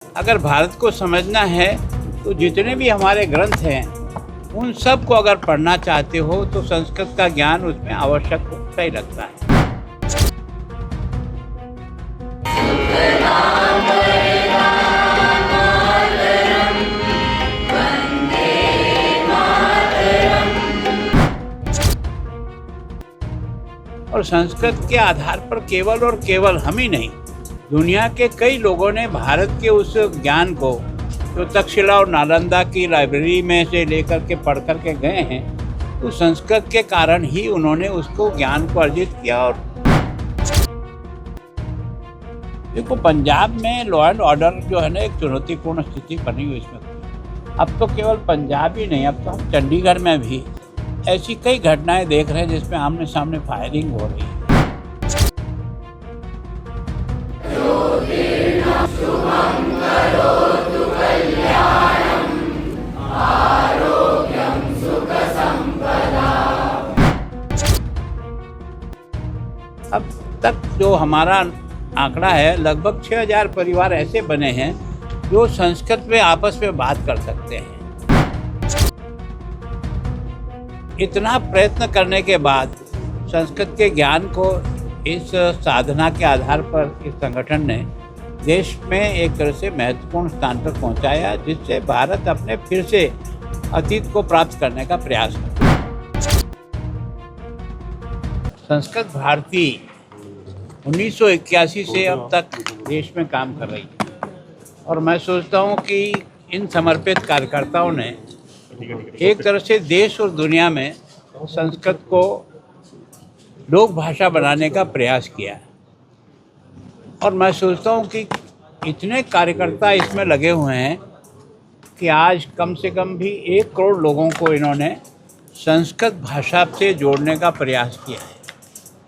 अगर भारत को समझना है तो जितने भी हमारे ग्रंथ हैं उन सब को अगर पढ़ना चाहते हो तो संस्कृत का ज्ञान उसमें आवश्यक सही लगता है। और संस्कृत के आधार पर केवल और केवल हम ही नहीं, दुनिया के कई लोगों ने भारत के उस ज्ञान को जो तक्षशिला और नालंदा की लाइब्रेरी में से लेकर के पढ़ कर के गए हैं, तो संस्कृत के कारण ही उन्होंने उसको ज्ञान को अर्जित किया। और देखो, पंजाब में लॉ एंड ऑर्डर जो है ना, एक चुनौतीपूर्ण स्थिति बनी हुई इसमें। अब तो केवल पंजाब ही नहीं, अब तो हम चंडीगढ़ में भी ऐसी कई घटनाएं देख रहे हैं जिसमें आमने सामने फायरिंग हो रही है। अब तक जो हमारा आंकड़ा है, लगभग 6000 परिवार ऐसे बने हैं जो संस्कृत में आपस में बात कर सकते हैं। इतना प्रयत्न करने के बाद संस्कृत के ज्ञान को इस साधना के आधार पर इस संगठन ने देश में एक तरह से महत्वपूर्ण स्थान पर पहुंचाया, जिससे भारत अपने फिर से अतीत को प्राप्त करने का प्रयास करता है। संस्कृत भारती 1981 से अब तक देश में काम कर रही है और मैं सोचता हूँ कि इन समर्पित कार्यकर्ताओं ने एक तरह से देश और दुनिया में संस्कृत को लोक भाषा बनाने का प्रयास किया है। और मैं सोचता हूँ कि इतने कार्यकर्ता इसमें लगे हुए हैं कि आज कम से कम भी 1 करोड़ लोगों को इन्होंने संस्कृत भाषा से जोड़ने का प्रयास किया है।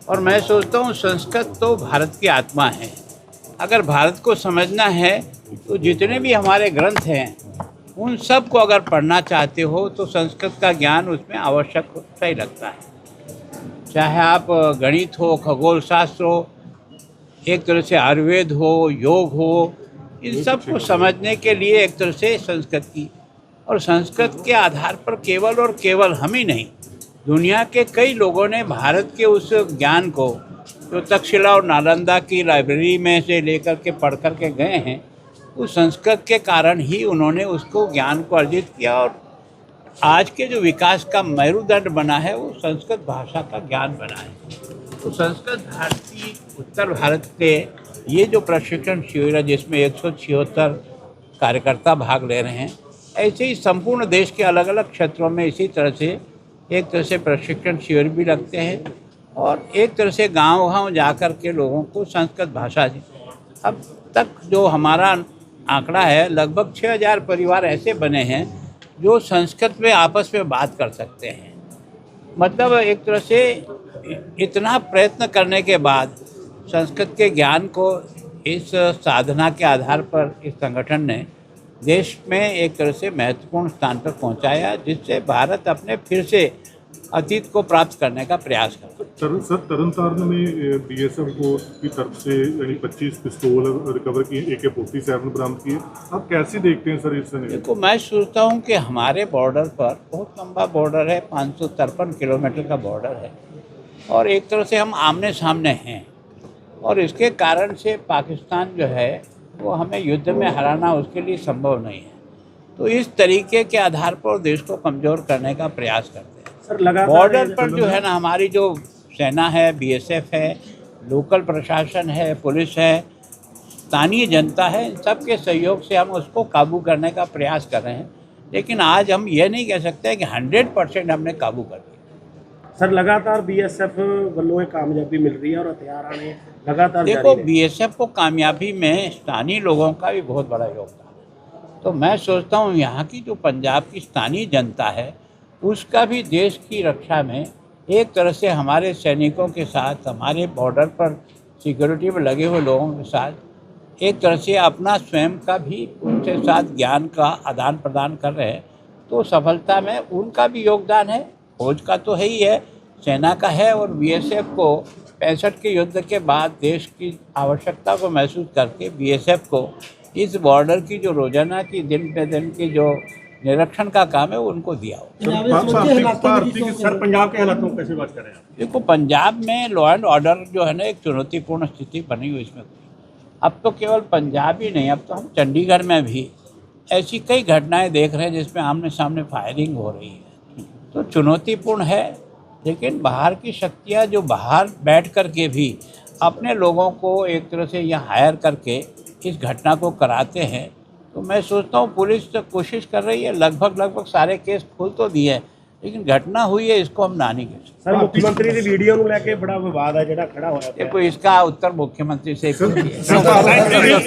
और मैं सोचता हूँ संस्कृत तो भारत की आत्मा है। अगर भारत को समझना है तो जितने भी हमारे ग्रंथ हैं उन सब को अगर पढ़ना चाहते हो तो संस्कृत का ज्ञान उसमें आवश्यक सही लगता है। चाहे आप गणित हो, खगोल शास्त्र हो, एक तरह से आयुर्वेद हो, योग हो, इन सब को समझने के लिए एक तरह से संस्कृत की, और संस्कृत के आधार पर केवल और केवल हम ही नहीं, दुनिया के कई लोगों ने भारत के उस ज्ञान को जो तक्षशिला और नालंदा की लाइब्रेरी में से लेकर के पढ़ कर के गए हैं, उस संस्कृत के कारण ही उन्होंने उसको ज्ञान को अर्जित किया। और आज के जो विकास का मेरुदंड बना है वो संस्कृत भाषा का ज्ञान बना है। तो संस्कृत भारती उत्तर भारत के ये जो प्रशिक्षण शिविर है, जिसमें 176 कार्यकर्ता भाग ले रहे हैं, ऐसे ही संपूर्ण देश के अलग अलग क्षेत्रों में इसी तरह से एक तरह से प्रशिक्षण शिविर भी लगते हैं और एक तरह से गांव-गांव जाकर के लोगों को संस्कृत भाषा, अब तक जो हमारा आंकड़ा है, लगभग 6000 परिवार ऐसे बने हैं जो संस्कृत में आपस में बात कर सकते हैं। मतलब एक तरह से इतना प्रयत्न करने के बाद संस्कृत के ज्ञान को इस साधना के आधार पर इस संगठन ने देश में एक तरह से महत्वपूर्ण स्थान पर पहुंचाया, जिससे भारत अपने फिर से अतीत को प्राप्त करने का प्रयास करता है। सर, तरनतारन में बीएसएफ की तरफ से यानी 25 पिस्तौल रिकवर किए, AK-47 बरामद किए। आप कैसे देखते हैं सर इस? देखो, मैं सोचता हूँ कि हमारे बॉर्डर पर बहुत लंबा बॉर्डर है, 553 किलोमीटर का बॉर्डर है और एक तरह से हम आमने सामने हैं और इसके कारण से पाकिस्तान जो है वो हमें युद्ध में हराना उसके लिए संभव नहीं है। तो इस तरीके के आधार पर देश को कमज़ोर करने का प्रयास करते हैं। बॉर्डर पर जो है ना, हमारी जो सेना है, BSF है, लोकल प्रशासन है, पुलिस है, स्थानीय जनता है, इन सब के सहयोग से हम उसको काबू करने का प्रयास कर रहे हैं। लेकिन आज हम ये नहीं कह सकते कि 100% हमने काबू कर दिया। सर, लगातार BSF वालों को कामयाबी मिल रही है और हथियार आने लगातार देखो, BSF को कामयाबी में स्थानीय लोगों का भी बहुत बड़ा योगदान है। तो मैं सोचता हूँ यहाँ की जो पंजाब की स्थानीय जनता है उसका भी देश की रक्षा में एक तरह से हमारे सैनिकों के साथ, हमारे बॉर्डर पर सिक्योरिटी में लगे हुए लोगों के साथ एक तरह से अपना स्वयं का भी उनके साथ ज्ञान का आदान प्रदान कर रहे हैं। तो सफलता में उनका भी योगदान है, फौज का तो है ही है, सेना का है। और BSF को 65 के युद्ध के बाद देश की आवश्यकता को महसूस करके BSF को इस बॉर्डर की जो रोजाना की दिन पे दिन की जो निरीक्षण का काम है वो उनको दिया हो। सर पंजाब के हालातों को कैसे बात करें आप? देखो, पंजाब में लॉ एंड ऑर्डर जो है ना एक चुनौतीपूर्ण स्थिति बनी हुई इसमें। अब तो केवल पंजाब ही नहीं, अब तो हम चंडीगढ़ में भी ऐसी कई घटनाएं देख रहे हैं जिसमें आमने सामने फायरिंग हो रही है। तो चुनौतीपूर्ण है, लेकिन बाहर की शक्तियां जो बाहर बैठ कर के भी अपने लोगों को एक तरह से यहाँ हायर करके इस घटना को कराते हैं, तो मैं सोचता हूँ पुलिस तो कोशिश कर रही है, लगभग सारे केस खोल तो दिए हैं, लेकिन घटना हुई है इसको हम ना नहीं कर सकते। सर मुख्यमंत्री की वीडियो को लेके बड़ा विवाद है जो खड़ा होया। देखो, इसका उत्तर मुख्यमंत्री से ही पूछिए।